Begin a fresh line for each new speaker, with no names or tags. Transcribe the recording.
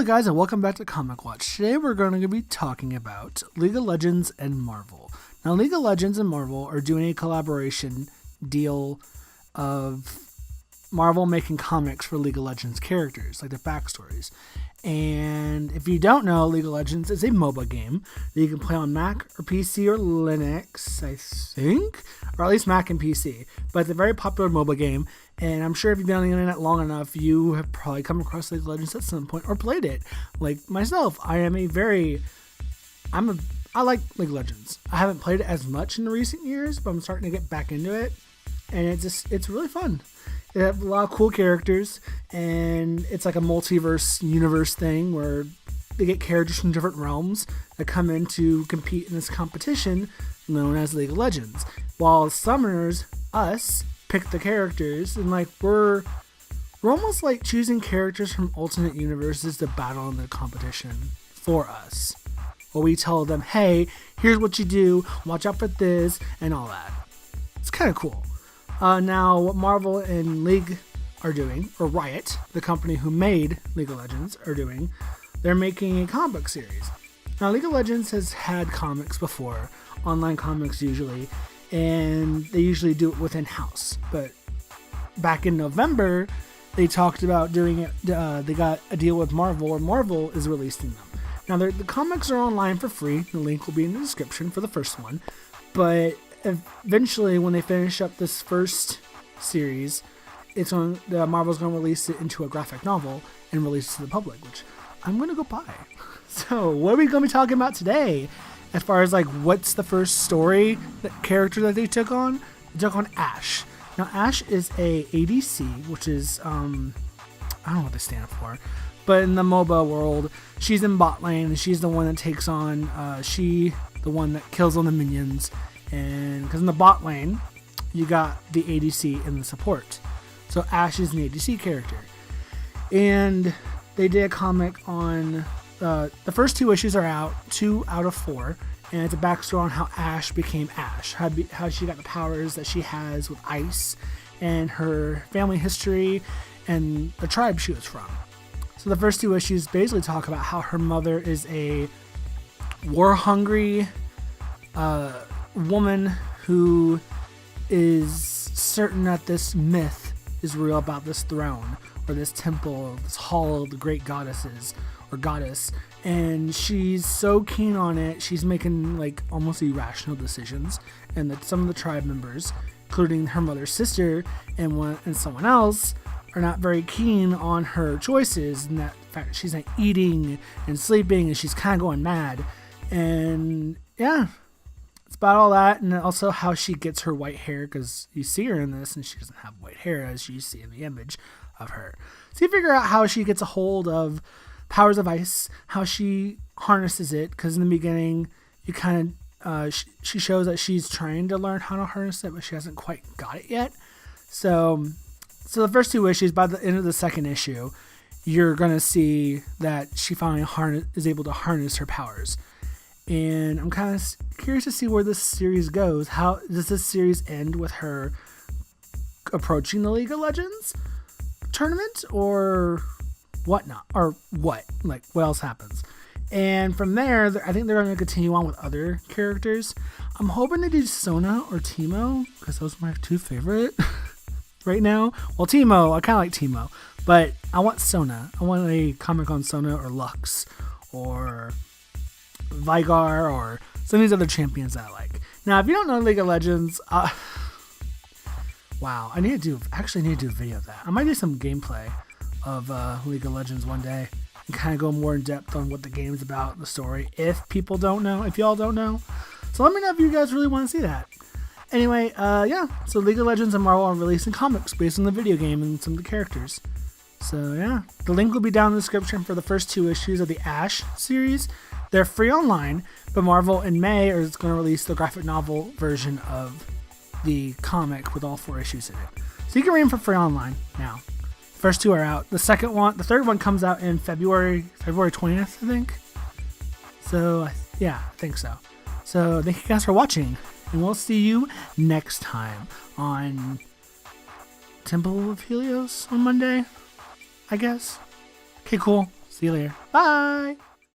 Hello guys and welcome back to Comic Watch. Today we're going to be talking about League of Legends and Marvel. Now League of Legends and Marvel are doing a collaboration deal of Marvel making comics for League of Legends characters, like the backstories. And if you don't know, League of Legends is a MOBA game that you can play on Mac or PC or Linux, I think, or at least Mac and PC. But it's a very popular MOBA game, and I'm sure if you've been on the internet long enough, you have probably come across League of Legends at some point or played it. Like myself, I like League of Legends. I haven't played it as much in the recent years, but I'm starting to get back into it, and it's really fun. They have a lot of cool characters, and it's like a multiverse universe thing where they get characters from different realms that come in to compete in this competition known as League of Legends. While summoners, us, pick the characters, and like we're almost like choosing characters from alternate universes to battle in the competition for us. Where we tell them, hey, here's what you do, watch out for this, and all that. It's kind of cool. Now, what Marvel and League are doing, or Riot, the company who made League of Legends, are doing, they're making a comic book series. Now, League of Legends has had comics before, online comics usually, and they usually do it within house. But back in November, they talked about doing it. They got a deal with Marvel, where Marvel is releasing them. Now, the comics are online for free. The link will be in the description for the first one, but eventually, when they finish up this first series, Marvel's going to release it into a graphic novel and release it to the public, which I'm going to go buy. So, what are we going to be talking about today? As far as like, what's the first story, character that they took on? They took on Ashe. Now, Ashe is a ADC, which is I don't know what they stand for, but in the MOBA world, she's in bot lane, and she's the one that takes on the one that kills on the minions. And because in the bot lane, you got the ADC and the support. So Ashe is an ADC character. And they did a comic on, the first 2 issues are out, 2 out of 4. And it's a backstory on how Ashe became Ashe. How she got the powers that she has with ice. And her family history and the tribe she was from. So the first 2 issues basically talk about how her mother is a war-hungry woman who is certain that this myth is real about this throne or this temple, this hall of the great goddesses or goddess, and she's so keen on it, she's making like almost irrational decisions, and that some of the tribe members, including her mother's sister and someone else, are not very keen on her choices, and that fact she's like eating and sleeping and she's kind of going mad. And yeah, it's about all that, and also how she gets her white hair, because you see her in this and she doesn't have white hair as you see in the image of her. So you figure out how she gets a hold of powers of ice, how she harnesses it, because in the beginning you kind of she shows that she's trying to learn how to harness it, but she hasn't quite got it yet. So the first 2 issues, by the end of the second issue, you're going to see that she finally is able to harness her powers. And I'm kind of curious to see where this series goes. How does this series end with her approaching the League of Legends tournament, or whatnot, or what? Like, what else happens? And from there, I think they're going to continue on with other characters. I'm hoping to do Sona or Teemo, because those are my 2 favorite right now. Well, Teemo, I kind of like Teemo, but I want Sona. I want a comic on Sona or Lux or Vigar or some of these other champions that I like. Now, if you don't know League of Legends, wow, I need to do a video of that. I might do some gameplay of League of Legends one day and kind of go more in depth on what the game's about, the story, if y'all don't know. So let me know if you guys really want to see that. Anyway, yeah, so League of Legends and Marvel are releasing comics based on the video game and some of the characters. So yeah, the link will be down in the description for the first 2 issues of the Ashe series. They're free online, but Marvel in May is going to release the graphic novel version of the comic with all 4 issues in it. So you can read them for free online now. The first 2 are out. The third one comes out in February 20th, I think. So yeah, I think so. So thank you guys for watching, and we'll see you next time on Temple of Helios on Monday, I guess. Okay, cool. See you later. Bye.